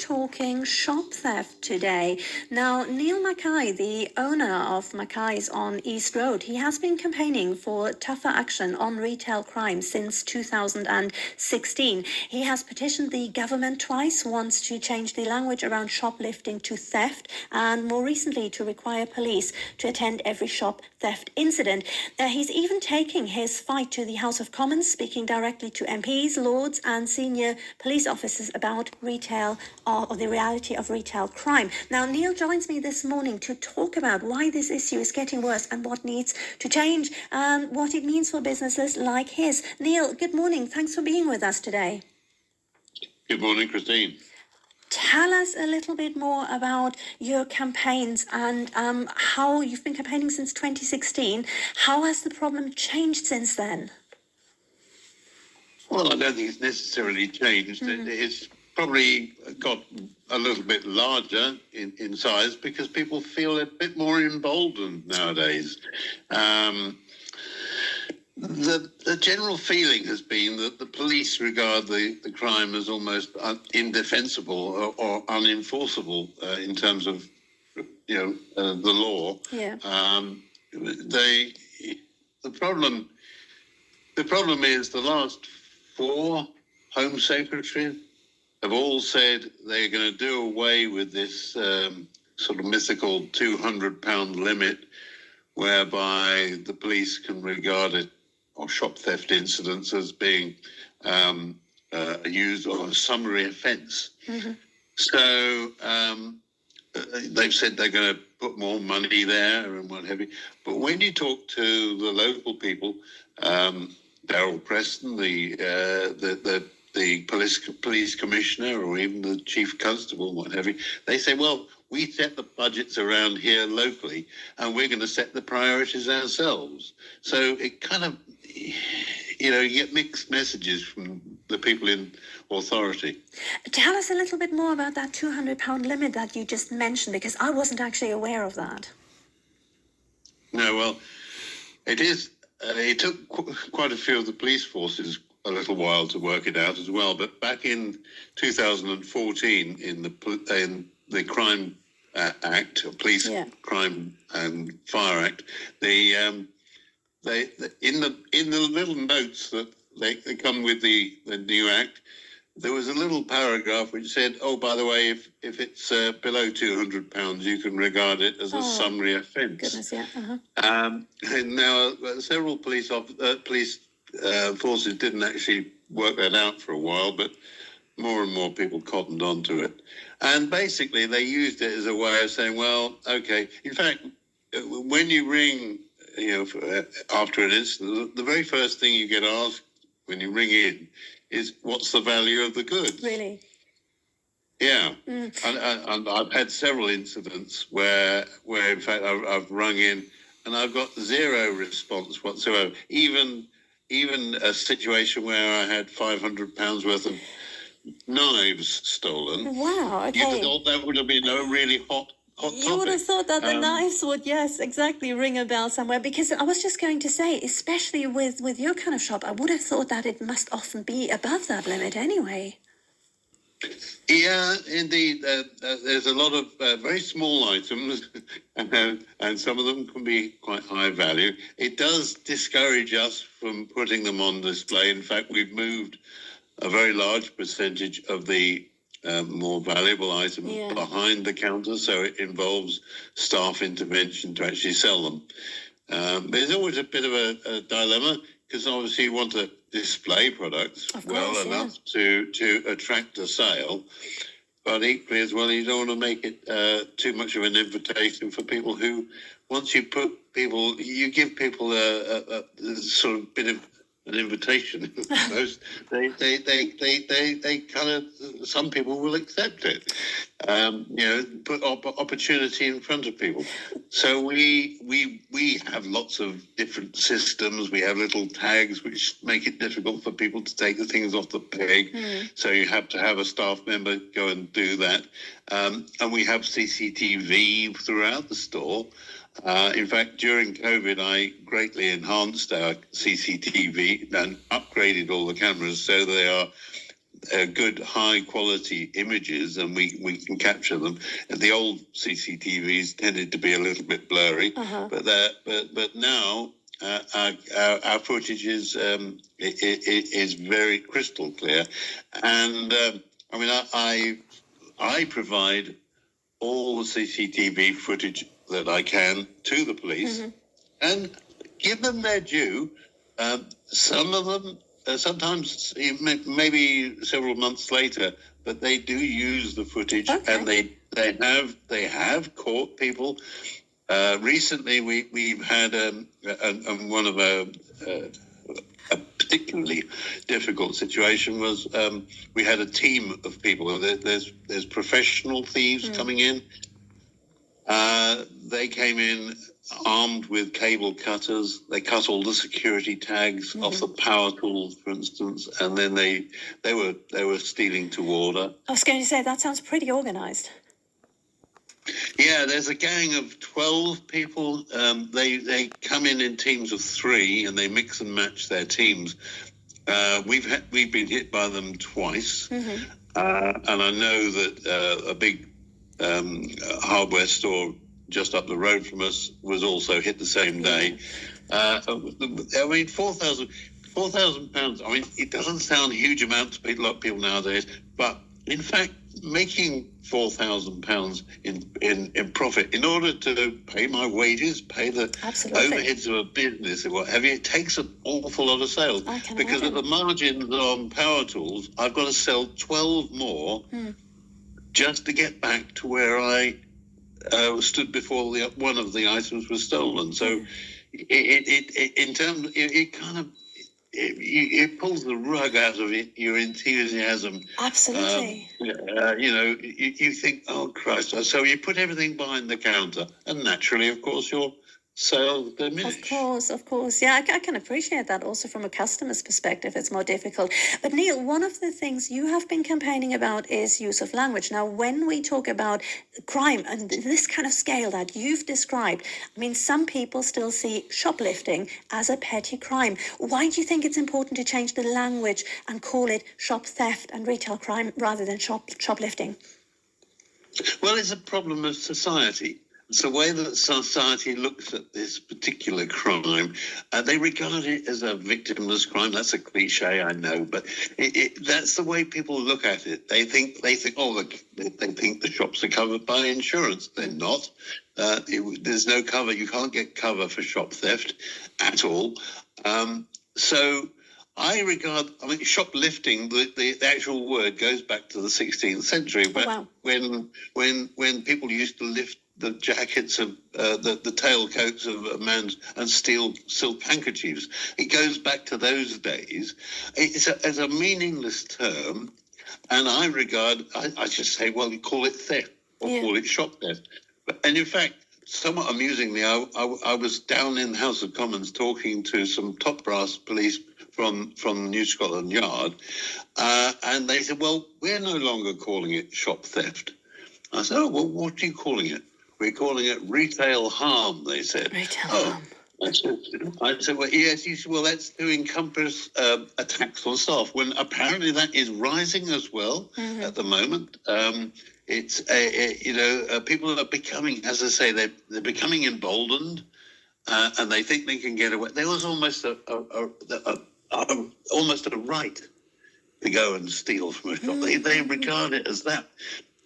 talking shop theft today. Now, Neil Mackay, the owner of Mackay's on East Road, he has been campaigning for tougher action on retail crime since 2016. He has petitioned the government twice, once to change the language around shoplifting to theft, and more recently to require police to attend every shop theft incident. He's even taking his fight to the House of Commons, speaking directly to MPs, lords and senior police officers about retail, or the reality of retail crime. Now, Neil joins me this morning to talk about why this issue is getting worse and what needs to change and what it means for businesses like his. Neil, good morning. Thanks for being with us today. Good morning, Christine. Tell us a little bit more about your campaigns and how you've been campaigning since 2016. How has the problem changed since then? Well, I don't think it's necessarily changed. It's probably got a little bit larger in size because people feel a bit more emboldened nowadays. The general feeling has been that the police regard the crime as almost indefensible or unenforceable in terms of the law. Yeah. The problem is the last 4 Home Secretaries have all said they're going to do away with this sort of mythical £200 limit, whereby the police can regard it or shop theft incidents as being used on a summary offence. So they've said they're going to put more money there and what have you. But when you talk to the local people, Darryl Preston, the police commissioner, or even the chief constable, what have you, they say, well, we set the budgets around here locally, and we're going to set the priorities ourselves. So it kind of, you get mixed messages from the people in authority. Tell us a little bit more about that £200 limit that you just mentioned, because I wasn't actually aware of that. No, well, it is. It took quite a few of the police forces a little while to work it out as well. But back in 2014, in the Crime Act, or Police Crime and Fire Act, they in the little notes that they come with the new act, there was a little paragraph which said, oh, by the way, if it's below £200, you can regard it as a summary offence. Goodness, yeah. And now several police forces didn't actually work that out for a while, but more and more people cottoned onto it. And basically they used it as a way of saying, well, okay. In fact, when you ring, after an incident, the very first thing you get asked when you ring in is, what's the value of the goods? Really? Yeah. And I've had several incidents where in fact I've rung in and I've got zero response whatsoever. Even a situation where I had £500 worth of knives stolen. Wow, okay. You thought that would have been a really hot topic. You would have thought that the knives would, yes, exactly, ring a bell somewhere. Because I was just going to say, especially with your kind of shop, I would have thought that it must often be above that limit anyway. Yeah, indeed. There's a lot of very small items, and some of them can be quite high value. It does discourage us from putting them on display. In fact, we've moved a very large percentage of the more valuable items behind the counter, so it involves staff intervention to actually sell them. There's always a bit of a dilemma, because obviously you want to display products enough to attract a sale, but equally as well you don't want to make it too much of an invitation for people who, once you give people a sort of bit of an invitation. they kind of, some people will accept it. Put opportunity in front of people. So we have lots of different systems. We have little tags which make it difficult for people to take the things off the peg. So you have to have a staff member go and do that. And we have CCTV throughout the store. In fact, during COVID, I greatly enhanced our CCTV and upgraded all the cameras so they are good high quality images, and we can capture them. And the old CCTVs tended to be a little bit blurry, but now our footage is very crystal clear, and I mean I provide all the CCTV footage that I can to the police, and give them their due. Some of them, sometimes maybe several months later, but they do use the footage, and they have caught people. Recently, we've had one of a particularly difficult situation was we had a team of people. There's professional thieves coming in. They came in armed with cable cutters. They cut all the security tags off the power tools, for instance, and then they were stealing to order. I was going to say, that sounds pretty organised. Yeah, there's a gang of 12 people. They come in teams of 3, and they mix and match their teams. We've been hit by them twice, and I know that a big hardware store just up the road from us was also hit the same day. I mean, £4,000. I mean, it doesn't sound a huge amount to a lot of people nowadays, but in fact, making £4,000 in profit in order to pay my wages, pay the overheads of a business, or what have you, it takes an awful lot of sales. Because at the margins on power tools, I've got to sell 12 more just to get back to where I stood before one of the items was stolen. So it pulls the rug out of your enthusiasm. Absolutely. You think, oh Christ! So you put everything behind the counter, and naturally, of course, your sales diminish. Of course. Yeah, I can appreciate that also from a customer's perspective. It's more difficult. But Neil, one of the things you have been campaigning about is use of language. Now, when we talk about crime and this kind of scale that you've described, I mean, some people still see shoplifting as a petty crime. Why do you think it's important to change the language and call it shop theft and retail crime rather than shoplifting? Well, it's a problem of society. It's the way that society looks at this particular crime. They regard it as a victimless crime. That's a cliche, I know, but that's the way people look at it. They think, they think the shops are covered by insurance. They're not. There's no cover. You can't get cover for shop theft at all. So I mean, shoplifting, the actual word goes back to the 16th century, but when people used to lift the jackets of the tailcoats of a man and steal silk handkerchiefs. It goes back to those days. It's a meaningless term, and I just say, well, you call it theft or call it shop theft. And in fact, somewhat amusingly, I was down in the House of Commons talking to some top brass police from New Scotland Yard, and they said, well, we're no longer calling it shop theft. I said, oh, well, what are you calling it? We're calling it retail harm, they said. Retail harm. I said, well, yes. He said, well, that's to encompass attacks on staff, when apparently that is rising as well at the moment. It's, people are becoming, as I say, they're becoming emboldened, and they think they can get away. There was almost almost a right to go and steal from a shop. They regard it as that.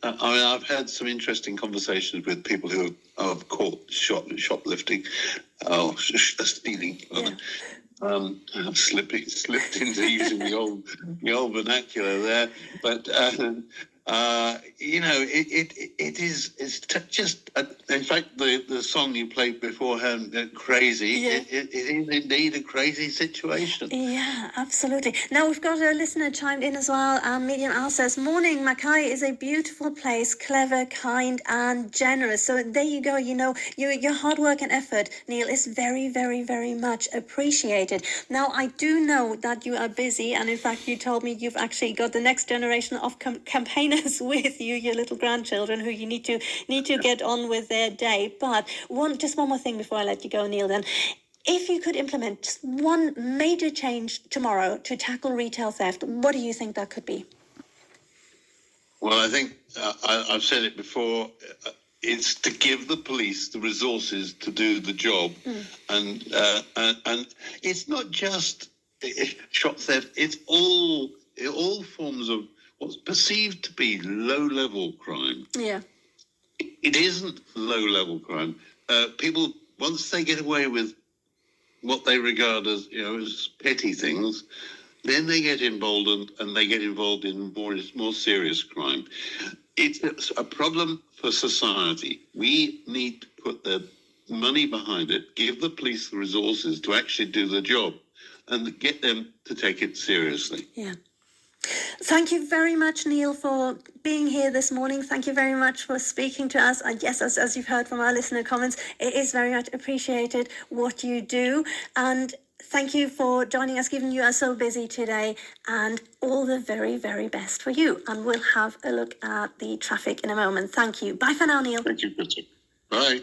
I mean, I've had some interesting conversations with people who have caught shoplifting, stealing. I've slipped into using the old vernacular there, but in fact, the song you played beforehand, Crazy, it is indeed a crazy situation. Yeah, absolutely. Now, we've got a listener chimed in as well. Medium Al says, morning, Mackay is a beautiful place, clever, kind and generous. So there you go. You know, your hard work and effort, Neil, is very, very, very much appreciated. Now, I do know that you are busy, and in fact, you told me you've actually got the next generation of campaigners with you, your little grandchildren, who you need to get on with their day. But one more thing before I let you go, Neil, then. If you could implement just one major change tomorrow to tackle retail theft, what do you think that could be? Well, I think I've said it before. It's to give the police the resources to do the job, and it's not just shop theft. It's all forms of what's perceived to be low-level crime. Yeah. It isn't low-level crime. People, once they get away with what they regard as as petty things, then they get emboldened and they get involved in more serious crime. It's a problem for society. We need to put the money behind it, give the police the resources to actually do the job, and get them to take it seriously. Yeah. Thank you very much, Neil, for being here this morning. Thank you very much for speaking to us. And yes, as you've heard from our listener comments, it is very much appreciated what you do. And thank you for joining us, given you are so busy today, and all the very, very best for you. And we'll have a look at the traffic in a moment. Thank you. Bye for now, Neil. Thank you, Christine. Bye.